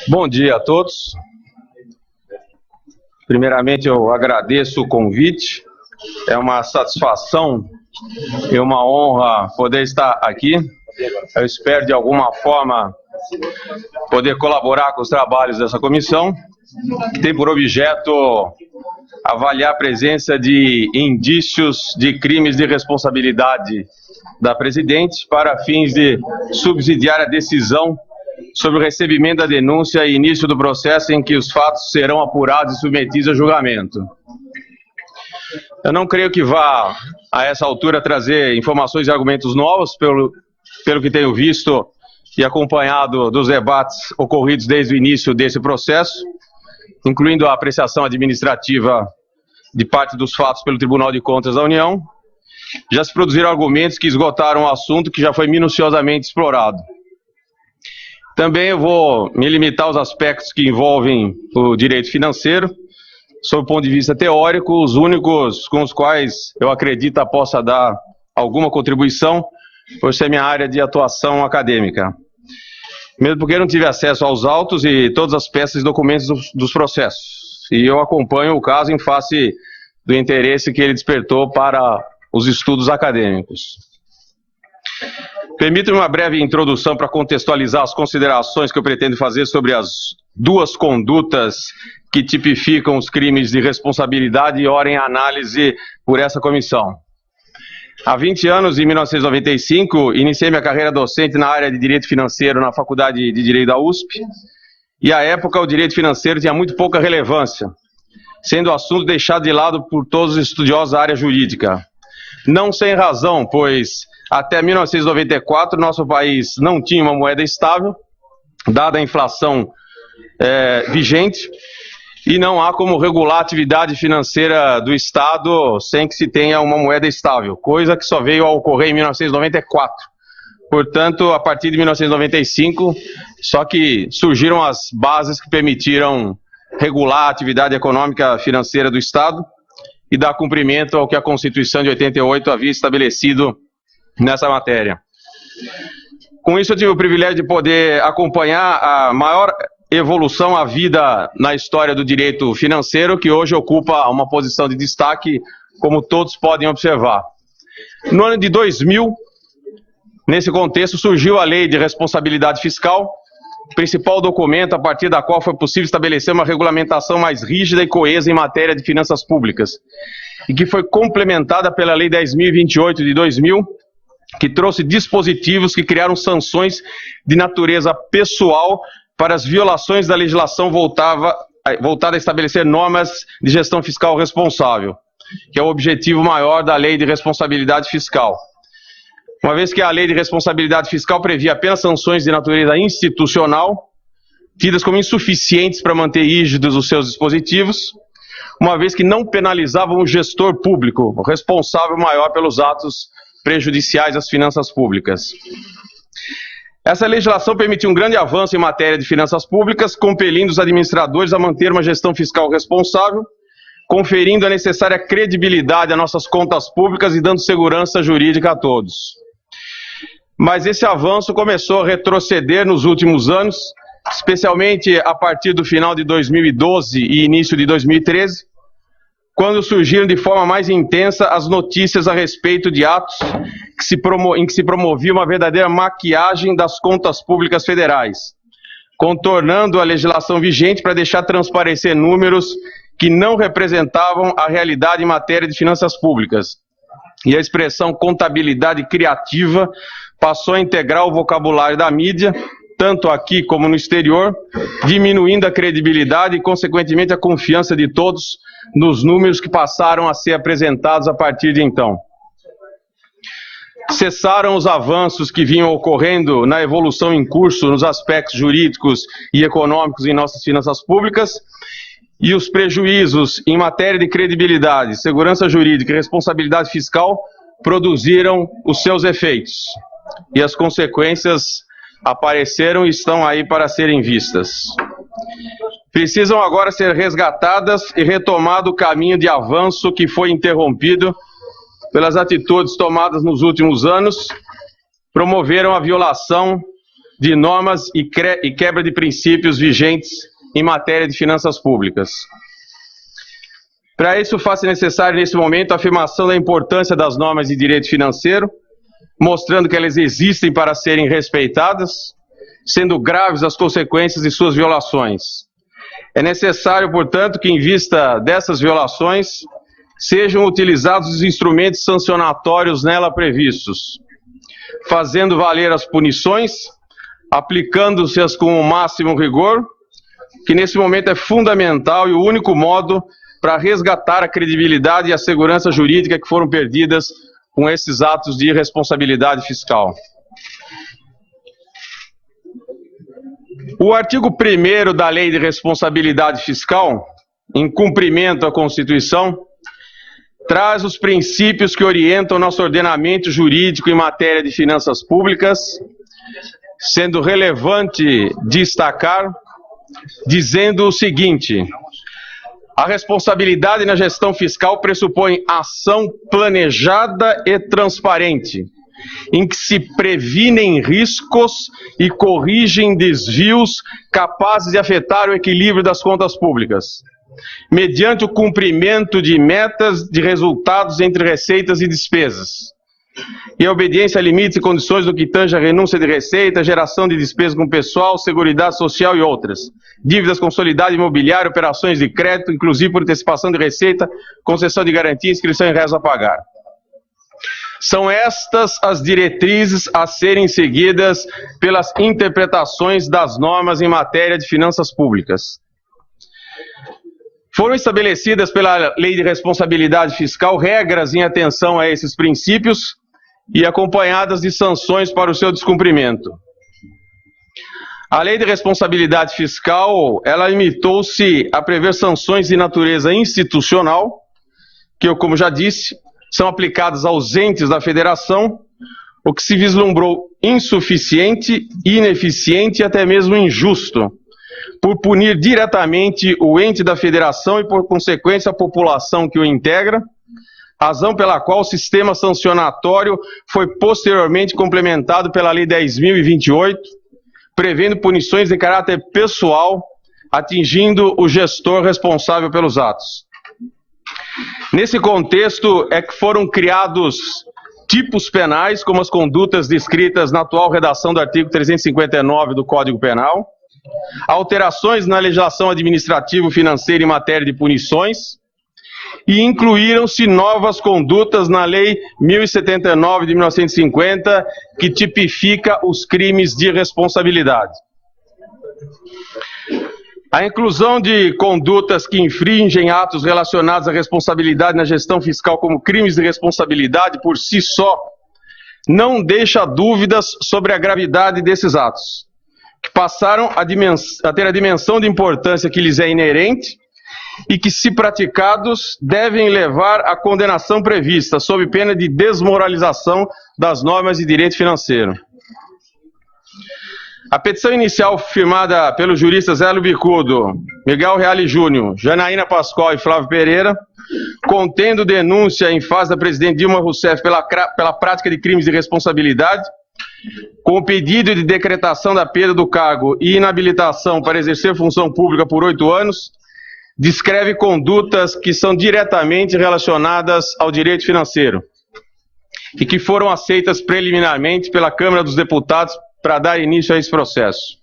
Bom dia a todos. Primeiramente, eu agradeço o convite. É uma satisfação e uma honra poder estar aqui. Eu espero, de alguma forma, poder colaborar com os trabalhos dessa comissão, que tem por objeto avaliar a presença de indícios de crimes de responsabilidade da presidente para fins de subsidiar a decisão sobre o recebimento da denúncia e início do processo em que os fatos serão apurados e submetidos a julgamento. Eu não creio que vá, a essa altura, trazer informações e argumentos novos, pelo que tenho visto e acompanhado dos debates ocorridos desde o início desse processo, incluindo a apreciação administrativa de parte dos fatos pelo Tribunal de Contas da União. Já se produziram argumentos que esgotaram o assunto que já foi minuciosamente explorado. Também eu vou me limitar aos aspectos que envolvem o direito financeiro, sob o ponto de vista teórico, os únicos com os quais eu acredito possa dar alguma contribuição, por ser minha área de atuação acadêmica. Mesmo porque eu não tive acesso aos autos e todas as peças e documentos dos processos. E eu acompanho o caso em face do interesse que ele despertou para os estudos acadêmicos. Permita-me uma breve introdução para contextualizar as considerações que eu pretendo fazer sobre as duas condutas que tipificam os crimes de responsabilidade e ora em análise por essa comissão. Há 20 anos, em 1995, iniciei minha carreira docente na área de Direito Financeiro na Faculdade de Direito da USP, e à época o direito financeiro tinha muito pouca relevância, sendo o assunto deixado de lado por todos os estudiosos da área jurídica. Não sem razão, pois até 1994 nosso país não tinha uma moeda estável, dada a inflação vigente, e não há como regular a atividade financeira do Estado sem que se tenha uma moeda estável, coisa que só veio a ocorrer em 1994. Portanto, a partir de 1995, só que surgiram as bases que permitiram regular a atividade econômica financeira do Estado e dar cumprimento ao que a Constituição de 88 havia estabelecido nessa matéria. Com isso, eu tive o privilégio de poder acompanhar a maior evolução à vida na história do direito financeiro, que hoje ocupa uma posição de destaque, como todos podem observar. No ano de 2000, nesse contexto, surgiu a Lei de Responsabilidade Fiscal, principal documento a partir da qual foi possível estabelecer uma regulamentação mais rígida e coesa em matéria de finanças públicas, e que foi complementada pela Lei 10.028 de 2000, que trouxe dispositivos que criaram sanções de natureza pessoal para as violações da legislação voltada a estabelecer normas de gestão fiscal responsável, que é o objetivo maior da Lei de Responsabilidade Fiscal. Uma vez que a Lei de Responsabilidade Fiscal previa apenas sanções de natureza institucional, tidas como insuficientes para manter rígidos os seus dispositivos, uma vez que não penalizavam o gestor público, o responsável maior pelos atos prejudiciais às finanças públicas. Essa legislação permitiu um grande avanço em matéria de finanças públicas, compelindo os administradores a manter uma gestão fiscal responsável, conferindo a necessária credibilidade às nossas contas públicas e dando segurança jurídica a todos. Mas esse avanço começou a retroceder nos últimos anos, especialmente a partir do final de 2012 e início de 2013, quando surgiram de forma mais intensa as notícias a respeito de atos em que se promovia uma verdadeira maquiagem das contas públicas federais, contornando a legislação vigente para deixar transparecer números que não representavam a realidade em matéria de finanças públicas. E a expressão contabilidade criativa passou a integrar o vocabulário da mídia, tanto aqui como no exterior, diminuindo a credibilidade e, consequentemente, a confiança de todos nos números que passaram a ser apresentados a partir de então. Cessaram os avanços que vinham ocorrendo na evolução em curso nos aspectos jurídicos e econômicos em nossas finanças públicas, e os prejuízos em matéria de credibilidade, segurança jurídica e responsabilidade fiscal produziram os seus efeitos. E as consequências apareceram e estão aí para serem vistas. Precisam agora ser resgatadas e retomado o caminho de avanço que foi interrompido pelas atitudes tomadas nos últimos anos, promoveram a violação de normas e quebra de princípios vigentes em matéria de finanças públicas. Para isso, faz-se necessário, nesse momento, a afirmação da importância das normas de direito financeiro, mostrando que elas existem para serem respeitadas, sendo graves as consequências de suas violações. É necessário, portanto, que, em vista dessas violações, sejam utilizados os instrumentos sancionatórios nela previstos, fazendo valer as punições, aplicando-se-as com o máximo rigor, que nesse momento é fundamental e o único modo para resgatar a credibilidade e a segurança jurídica que foram perdidas com esses atos de irresponsabilidade fiscal. O artigo 1º da Lei de Responsabilidade Fiscal, em cumprimento à Constituição, traz os princípios que orientam nosso ordenamento jurídico em matéria de finanças públicas, sendo relevante destacar, dizendo o seguinte: a responsabilidade na gestão fiscal pressupõe ação planejada e transparente, em que se previnem riscos e corrigem desvios capazes de afetar o equilíbrio das contas públicas, mediante o cumprimento de metas de resultados entre receitas e despesas, e a obediência a limites e condições do que tange a renúncia de receita, geração de despesas com pessoal, seguridade social e outras, dívidas consolidadas, imobiliário, operações de crédito, inclusive por antecipação de receita, concessão de garantia, inscrição em réis a pagar. São estas as diretrizes a serem seguidas pelas interpretações das normas em matéria de finanças públicas. Foram estabelecidas pela Lei de Responsabilidade Fiscal regras em atenção a esses princípios e acompanhadas de sanções para o seu descumprimento. A Lei de Responsabilidade Fiscal, ela limitou-se a prever sanções de natureza institucional, que, como já disse, são aplicadas aos entes da federação, o que se vislumbrou insuficiente, ineficiente e até mesmo injusto, por punir diretamente o ente da federação e, por consequência, a população que o integra, razão pela qual o sistema sancionatório foi posteriormente complementado pela Lei 10.028, prevendo punições de caráter pessoal, atingindo o gestor responsável pelos atos. Nesse contexto é que foram criados tipos penais, como as condutas descritas na atual redação do artigo 359 do Código Penal, alterações na legislação administrativo-financeira em matéria de punições, e incluíram-se novas condutas na Lei 1079 de 1950, que tipifica os crimes de responsabilidade. A inclusão de condutas que infringem atos relacionados à responsabilidade na gestão fiscal como crimes de responsabilidade por si só não deixa dúvidas sobre a gravidade desses atos, que passaram a ter a dimensão de importância que lhes é inerente e que, se praticados, devem levar à condenação prevista, sob pena de desmoralização das normas de direito financeiro. A petição inicial firmada pelos juristas Hélio Bicudo, Miguel Reale Júnior, Janaína Pascoal e Flávio Pereira, contendo denúncia em face da presidente Dilma Rousseff pela prática de crimes de responsabilidade, com o pedido de decretação da perda do cargo e inabilitação para exercer função pública por 8 anos, descreve condutas que são diretamente relacionadas ao direito financeiro e que foram aceitas preliminarmente pela Câmara dos Deputados para dar início a esse processo.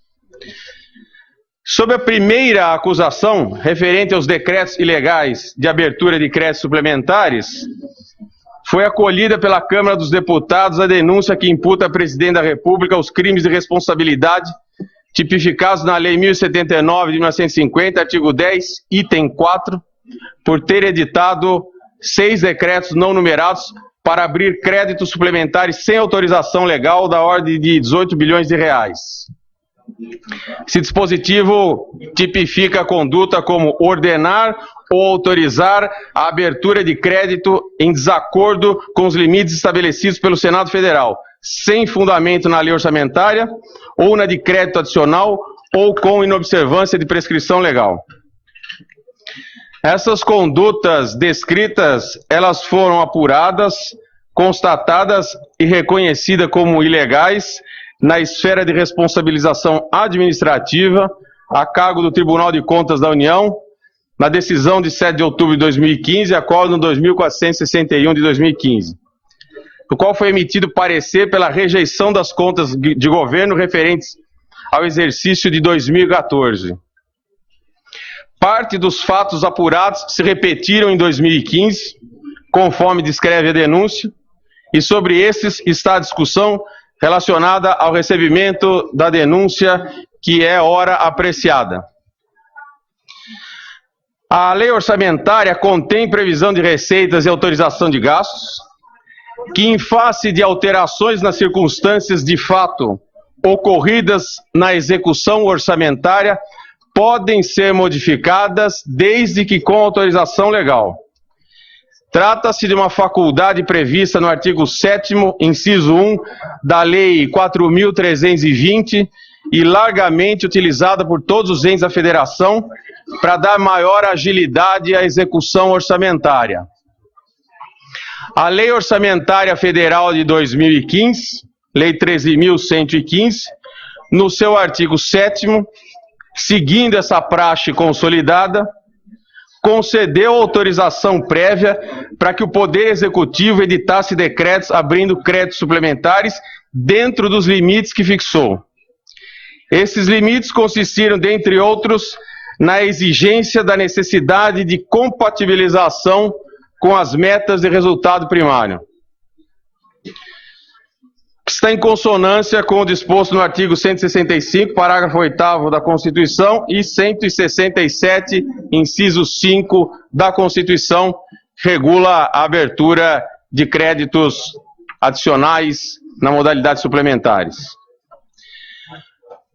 Sobre a primeira acusação, referente aos decretos ilegais de abertura de créditos suplementares, foi acolhida pela Câmara dos Deputados a denúncia que imputa à Presidente da República os crimes de responsabilidade tipificados na Lei 1079 de 1950, artigo 10, item 4, por ter editado 6 decretos não numerados para abrir créditos suplementares sem autorização legal da ordem de 18 bilhões de reais. Esse dispositivo tipifica a conduta como ordenar ou autorizar a abertura de crédito em desacordo com os limites estabelecidos pelo Senado Federal, sem fundamento na lei orçamentária, ou na de crédito adicional, ou com inobservância de prescrição legal. Essas condutas descritas, elas foram apuradas, constatadas e reconhecidas como ilegais, na esfera de responsabilização administrativa a cargo do Tribunal de Contas da União, na decisão de 7 de outubro de 2015, acórdão 2461 de 2015, no qual foi emitido parecer pela rejeição das contas de governo referentes ao exercício de 2014. Parte dos fatos apurados se repetiram em 2015, conforme descreve a denúncia, e sobre esses está a discussão relacionada ao recebimento da denúncia, que é ora apreciada. A lei orçamentária contém previsão de receitas e autorização de gastos, que em face de alterações nas circunstâncias de fato ocorridas na execução orçamentária, podem ser modificadas desde que com autorização legal. Trata-se de uma faculdade prevista no artigo 7º, inciso 1, da Lei 4.320 e largamente utilizada por todos os entes da Federação para dar maior agilidade à execução orçamentária. A Lei Orçamentária Federal de 2015, Lei 13.115, no seu artigo 7º, seguindo essa praxe consolidada, concedeu autorização prévia para que o Poder Executivo editasse decretos abrindo créditos suplementares dentro dos limites que fixou. Esses limites consistiram, dentre outros, na exigência da necessidade de compatibilização com as metas de resultado primário, que está em consonância com o disposto no artigo 165, parágrafo 8º da Constituição e 167, inciso 5 da Constituição, que regula a abertura de créditos adicionais na modalidade suplementares.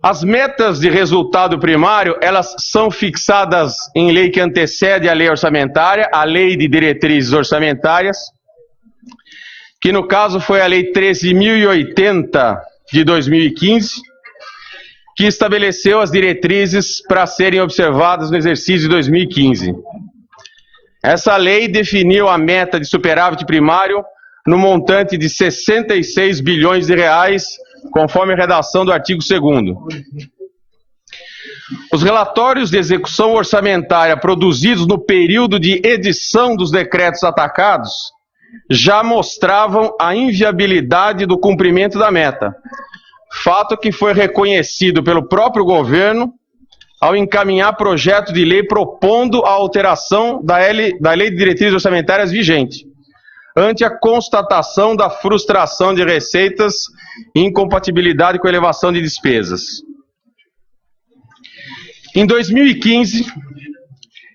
As metas de resultado primário, elas são fixadas em lei que antecede a lei orçamentária, a Lei de Diretrizes Orçamentárias, que no caso foi a Lei 13.080 de 2015, que estabeleceu as diretrizes para serem observadas no exercício de 2015. Essa lei definiu a meta de superávit primário no montante de 66 bilhões de reais, conforme a redação do artigo 2º. Os relatórios de execução orçamentária produzidos no período de edição dos decretos atacados já mostravam a inviabilidade do cumprimento da meta, fato que foi reconhecido pelo próprio governo ao encaminhar projeto de lei propondo a alteração da Lei de Diretrizes Orçamentárias vigente, ante a constatação da frustração de receitas e incompatibilidade com a elevação de despesas. Em 2015,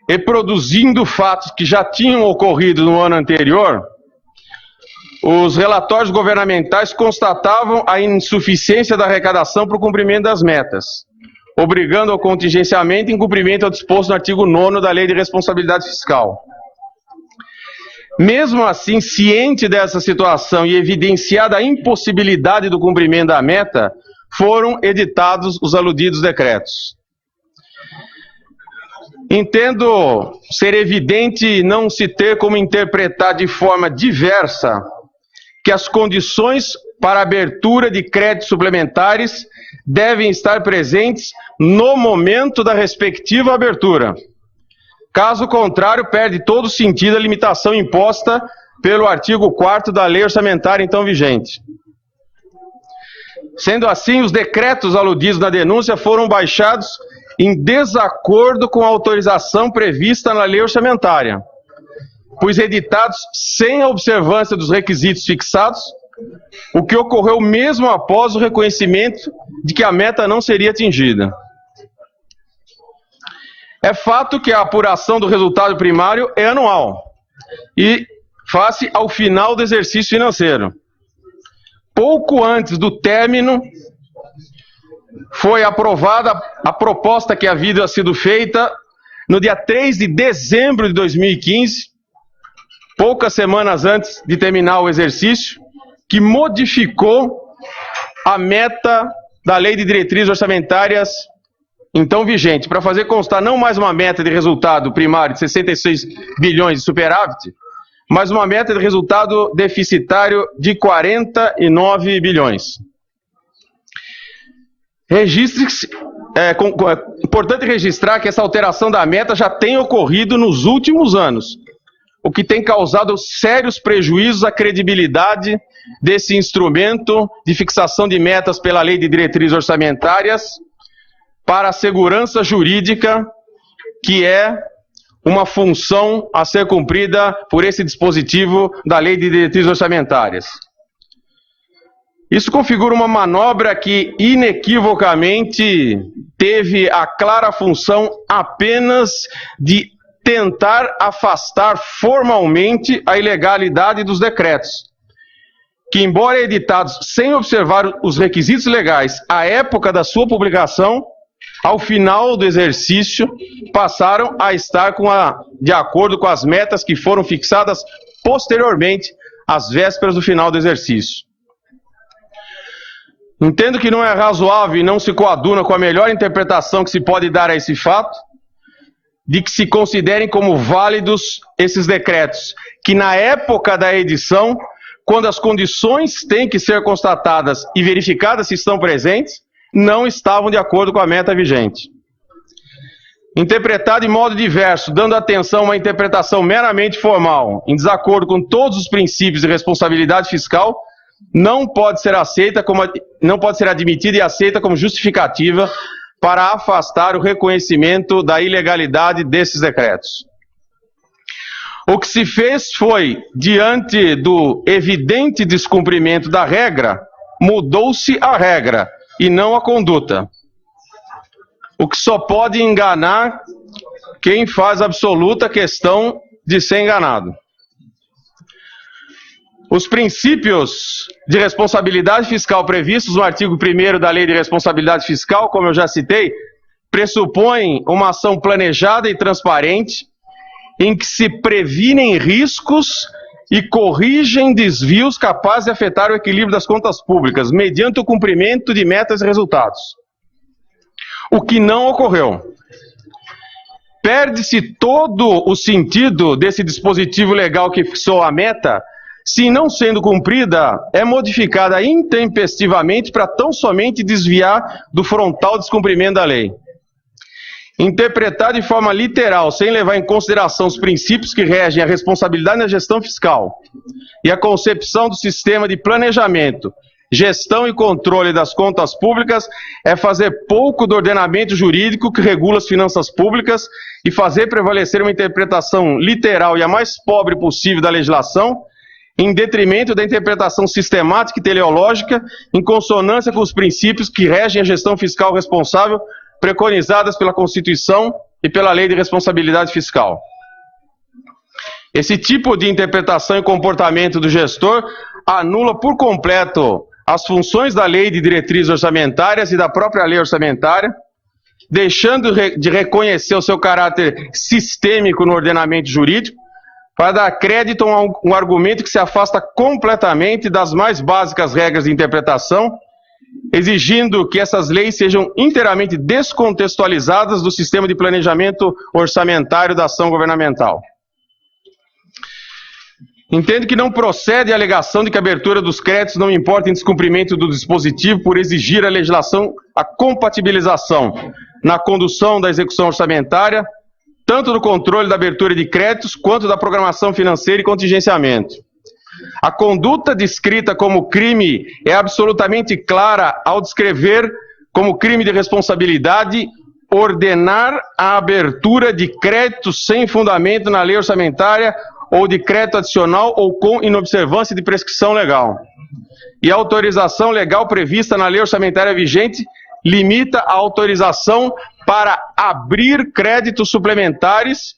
reproduzindo fatos que já tinham ocorrido no ano anterior, os relatórios governamentais constatavam a insuficiência da arrecadação para o cumprimento das metas, obrigando ao contingenciamento em cumprimento ao disposto no artigo 9º da Lei de Responsabilidade Fiscal. Mesmo assim, ciente dessa situação e evidenciada a impossibilidade do cumprimento da meta, foram editados os aludidos decretos. Entendo ser evidente não se ter como interpretar de forma diversa que as condições para abertura de créditos suplementares devem estar presentes no momento da respectiva abertura. Caso contrário, perde todo sentido a limitação imposta pelo artigo 4º da Lei Orçamentária então vigente. Sendo assim, os decretos aludidos na denúncia foram baixados em desacordo com a autorização prevista na Lei Orçamentária, pois editados sem a observância dos requisitos fixados, o que ocorreu mesmo após o reconhecimento de que a meta não seria atingida. É fato que a apuração do resultado primário é anual e face ao final do exercício financeiro. Pouco antes do término, foi aprovada a proposta que havia sido feita no dia 3 de dezembro de 2015, poucas semanas antes de terminar o exercício, que modificou a meta da Lei de Diretrizes Orçamentárias então vigente, para fazer constar não mais uma meta de resultado primário de 66 bilhões de superávit, mas uma meta de resultado deficitário de 49 bilhões. Registre-se, é importante registrar que essa alteração da meta já tem ocorrido nos últimos anos, o que tem causado sérios prejuízos à credibilidade desse instrumento de fixação de metas pela Lei de Diretrizes Orçamentárias para a segurança jurídica, que é uma função a ser cumprida por esse dispositivo da Lei de Diretrizes Orçamentárias. Isso configura uma manobra que inequivocamente teve a clara função apenas de tentar afastar formalmente a ilegalidade dos decretos, que, embora editados sem observar os requisitos legais à época da sua publicação, ao final do exercício passaram a estar de acordo com as metas que foram fixadas posteriormente às vésperas do final do exercício. Entendo que não é razoável e não se coaduna com a melhor interpretação que se pode dar a esse fato, de que se considerem como válidos esses decretos, que na época da edição, quando as condições têm que ser constatadas e verificadas se estão presentes, não estavam de acordo com a meta vigente. Interpretado de modo diverso, dando atenção a uma interpretação meramente formal, em desacordo com todos os princípios de responsabilidade fiscal, não pode ser admitida e aceita como justificativa para afastar o reconhecimento da ilegalidade desses decretos. O que se fez foi, diante do evidente descumprimento da regra, mudou-se a regra e não a conduta. O que só pode enganar quem faz absoluta questão de ser enganado. Os princípios de responsabilidade fiscal previstos no artigo 1º da Lei de Responsabilidade Fiscal, como eu já citei, pressupõem uma ação planejada e transparente, em que se previnem riscos e corrigem desvios capazes de afetar o equilíbrio das contas públicas, mediante o cumprimento de metas e resultados. O que não ocorreu. Perde-se todo o sentido desse dispositivo legal que fixou a meta, se não sendo cumprida, é modificada intempestivamente para tão somente desviar do frontal descumprimento da lei. Interpretar de forma literal, sem levar em consideração os princípios que regem a responsabilidade na gestão fiscal e a concepção do sistema de planejamento, gestão e controle das contas públicas, é fazer pouco do ordenamento jurídico que regula as finanças públicas e fazer prevalecer uma interpretação literal e a mais pobre possível da legislação, em detrimento da interpretação sistemática e teleológica, em consonância com os princípios que regem a gestão fiscal responsável, preconizadas pela Constituição e pela Lei de Responsabilidade Fiscal. Esse tipo de interpretação e comportamento do gestor anula por completo as funções da Lei de Diretrizes Orçamentárias e da própria Lei Orçamentária, deixando de reconhecer o seu caráter sistêmico no ordenamento jurídico, para dar crédito a um argumento que se afasta completamente das mais básicas regras de interpretação, exigindo que essas leis sejam inteiramente descontextualizadas do sistema de planejamento orçamentário da ação governamental. Entendo que não procede a alegação de que a abertura dos créditos não importa em descumprimento do dispositivo por exigir a legislação a compatibilização na condução da execução orçamentária, tanto do controle da abertura de créditos, quanto da programação financeira e contingenciamento. A conduta descrita como crime é absolutamente clara ao descrever como crime de responsabilidade ordenar a abertura de créditos sem fundamento na lei orçamentária ou de crédito adicional ou com inobservância de prescrição legal. E a autorização legal prevista na lei orçamentária vigente limita a autorização para abrir créditos suplementares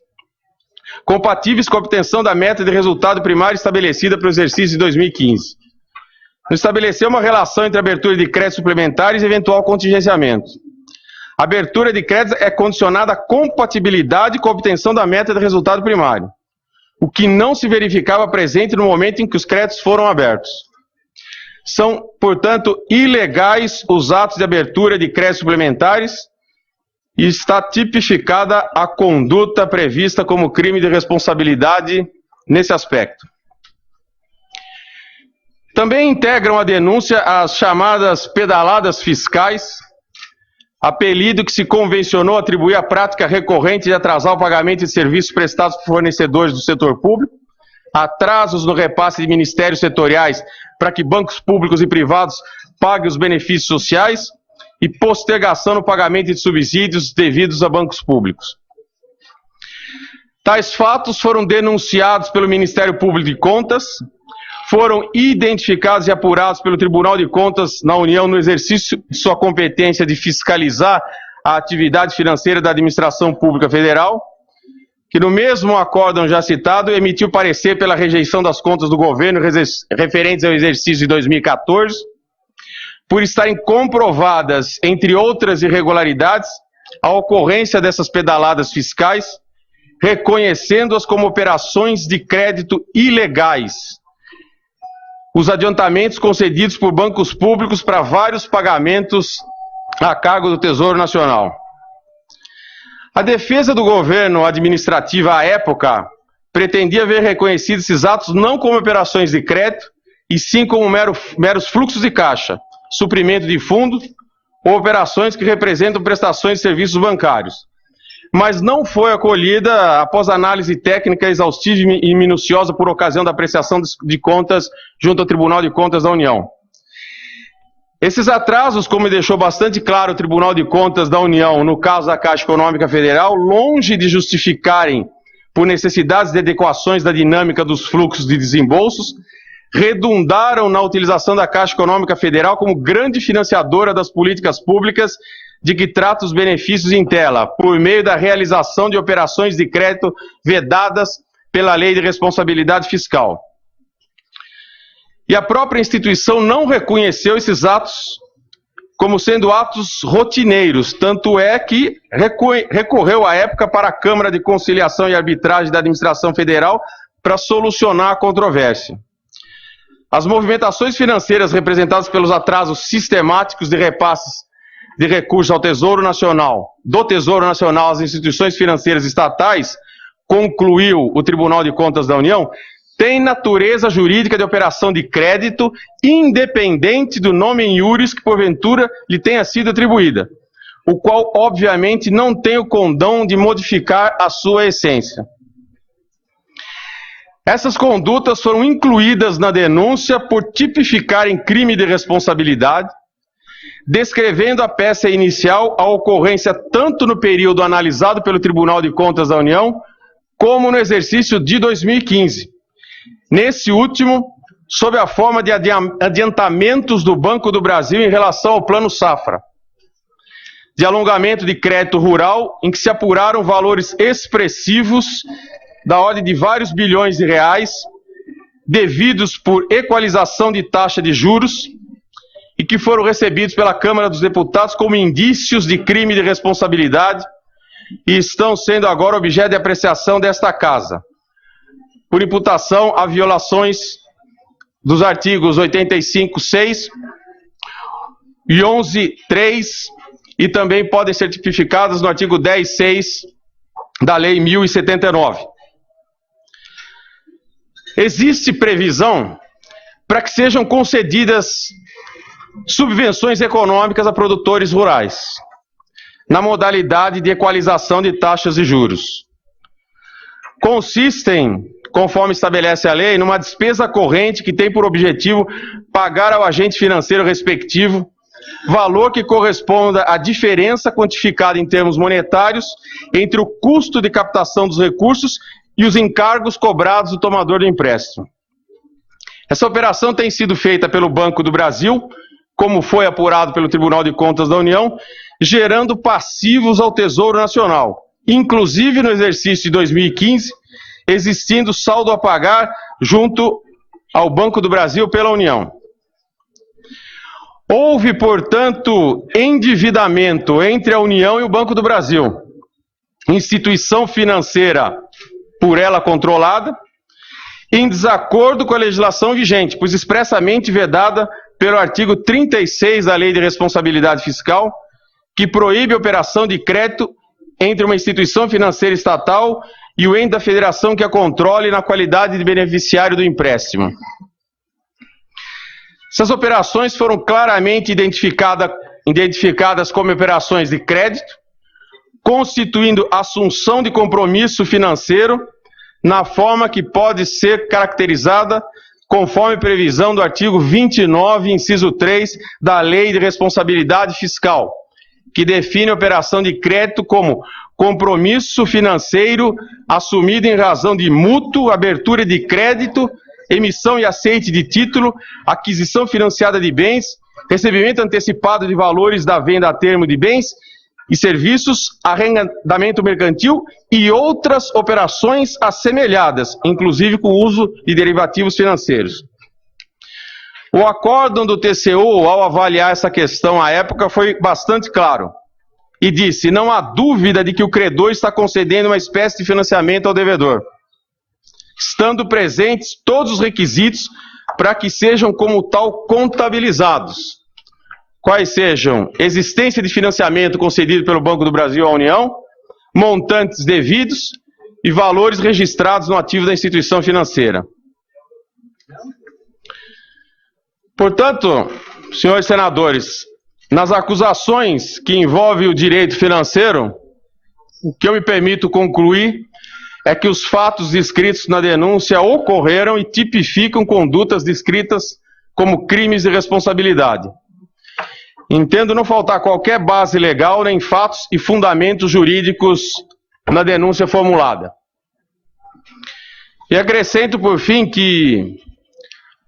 compatíveis com a obtenção da meta de resultado primário estabelecida para o exercício de 2015. Estabeleceu uma relação entre a abertura de créditos suplementares e eventual contingenciamento. A abertura de créditos é condicionada à compatibilidade com a obtenção da meta de resultado primário, o que não se verificava presente no momento em que os créditos foram abertos. São, portanto, ilegais os atos de abertura de créditos suplementares e está tipificada a conduta prevista como crime de responsabilidade nesse aspecto. Também integram a denúncia as chamadas pedaladas fiscais, apelido que se convencionou atribuir à prática recorrente de atrasar o pagamento de serviços prestados por fornecedores do setor público, atrasos no repasse de ministérios setoriais para que bancos públicos e privados paguem os benefícios sociais e postergação no pagamento de subsídios devidos a bancos públicos. Tais fatos foram denunciados pelo Ministério Público de Contas, foram identificados e apurados pelo Tribunal de Contas na União no exercício de sua competência de fiscalizar a atividade financeira da Administração Pública Federal, que no mesmo acórdão já citado emitiu parecer pela rejeição das contas do governo referentes ao exercício de 2014, por estarem comprovadas, entre outras irregularidades, a ocorrência dessas pedaladas fiscais, reconhecendo-as como operações de crédito ilegais, os adiantamentos concedidos por bancos públicos para vários pagamentos a cargo do Tesouro Nacional. A defesa do governo administrativa à época pretendia ver reconhecidos esses atos não como operações de crédito, e sim como meros fluxos de caixa, suprimento de fundo ou operações que representam prestações de serviços bancários. Mas não foi acolhida após análise técnica exaustiva e minuciosa por ocasião da apreciação de contas junto ao Tribunal de Contas da União. Esses atrasos, como deixou bastante claro o Tribunal de Contas da União no caso da Caixa Econômica Federal, longe de justificarem por necessidades de adequações da dinâmica dos fluxos de desembolsos, redundaram na utilização da Caixa Econômica Federal como grande financiadora das políticas públicas de que trata os benefícios em tela, por meio da realização de operações de crédito vedadas pela Lei de Responsabilidade Fiscal. E a própria instituição não reconheceu esses atos como sendo atos rotineiros, tanto é que recorreu à época para a Câmara de Conciliação e Arbitragem da Administração Federal para solucionar a controvérsia. As movimentações financeiras representadas pelos atrasos sistemáticos de repasses de recursos ao Tesouro Nacional, do Tesouro Nacional às instituições financeiras estatais, concluiu o Tribunal de Contas da União, tem natureza jurídica de operação de crédito, independente do nome em iuris que porventura lhe tenha sido atribuída, o qual obviamente não tem o condão de modificar a sua essência. Essas condutas foram incluídas na denúncia por tipificarem crime de responsabilidade, descrevendo a peça inicial a ocorrência tanto no período analisado pelo Tribunal de Contas da União, como no exercício de 2015. Nesse último, sob a forma de adiantamentos do Banco do Brasil em relação ao Plano Safra, de alongamento de crédito rural, em que se apuraram valores expressivos da ordem de vários bilhões de reais, devidos por equalização de taxa de juros, e que foram recebidos pela Câmara dos Deputados como indícios de crime de responsabilidade e estão sendo agora objeto de apreciação desta Casa, por imputação a violações dos artigos 85.6 e 11.3 e também podem ser tipificadas no artigo 10.6 da Lei 1079. Existe previsão para que sejam concedidas subvenções econômicas a produtores rurais, na modalidade de equalização de taxas de juros. Consistem, conforme estabelece a lei, numa despesa corrente que tem por objetivo pagar ao agente financeiro respectivo valor que corresponda à diferença quantificada em termos monetários entre o custo de captação dos recursos e os encargos cobrados do tomador do empréstimo. Essa operação tem sido feita pelo Banco do Brasil, como foi apurado pelo Tribunal de Contas da União, gerando passivos ao Tesouro Nacional, inclusive no exercício de 2015, existindo saldo a pagar junto ao Banco do Brasil pela União. Houve, portanto, endividamento entre a União e o Banco do Brasil, instituição financeira por ela controlada, em desacordo com a legislação vigente, pois expressamente vedada pelo artigo 36 da Lei de Responsabilidade Fiscal, que proíbe a operação de crédito entre uma instituição financeira estatal e o ente da federação que a controle na qualidade de beneficiário do empréstimo. Essas operações foram claramente identificadas identificadas como operações de crédito, constituindo assunção de compromisso financeiro na forma que pode ser caracterizada conforme previsão do artigo 29, inciso 3 da Lei de Responsabilidade Fiscal, que define a operação de crédito como compromisso financeiro assumido em razão de mútuo, abertura de crédito, emissão e aceite de título, aquisição financiada de bens, recebimento antecipado de valores da venda a termo de bens e serviços, arrendamento mercantil e outras operações assemelhadas, inclusive com o uso de derivativos financeiros. O acórdão do TCU, ao avaliar essa questão à época, foi bastante claro e disse: não há dúvida de que o credor está concedendo uma espécie de financiamento ao devedor, estando presentes todos os requisitos para que sejam como tal contabilizados, quais sejam existência de financiamento concedido pelo Banco do Brasil à União, montantes devidos e valores registrados no ativo da instituição financeira. Portanto, senhores senadores, nas acusações que envolvem o direito financeiro, o que eu me permito concluir é que os fatos descritos na denúncia ocorreram e tipificam condutas descritas como crimes de responsabilidade. Entendo não faltar qualquer base legal, nem fatos e fundamentos jurídicos na denúncia formulada. E acrescento, por fim, que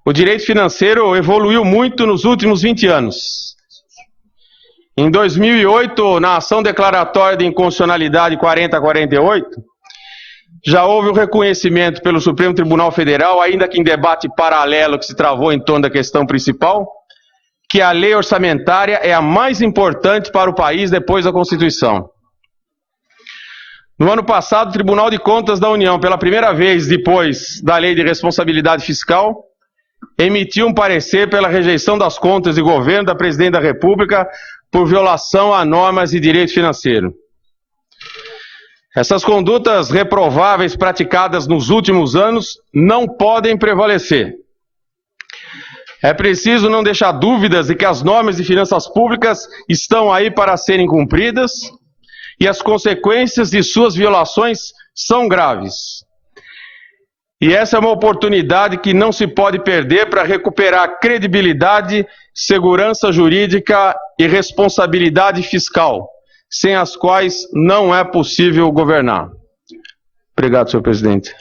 o direito financeiro evoluiu muito nos últimos 20 anos. Em 2008, na ação declaratória de inconstitucionalidade 4048, já houve o reconhecimento pelo Supremo Tribunal Federal, ainda que em debate paralelo que se travou em torno da questão principal, que a lei orçamentária é a mais importante para o país depois da Constituição. No ano passado, o Tribunal de Contas da União, pela primeira vez depois da Lei de Responsabilidade Fiscal, emitiu um parecer pela rejeição das contas de governo da Presidente da República por violação a normas de direito financeiro. Essas condutas reprováveis praticadas nos últimos anos não podem prevalecer. É preciso não deixar dúvidas de que as normas de finanças públicas estão aí para serem cumpridas e as consequências de suas violações são graves. E essa é uma oportunidade que não se pode perder para recuperar credibilidade, segurança jurídica e responsabilidade fiscal, sem as quais não é possível governar. Obrigado, senhor presidente.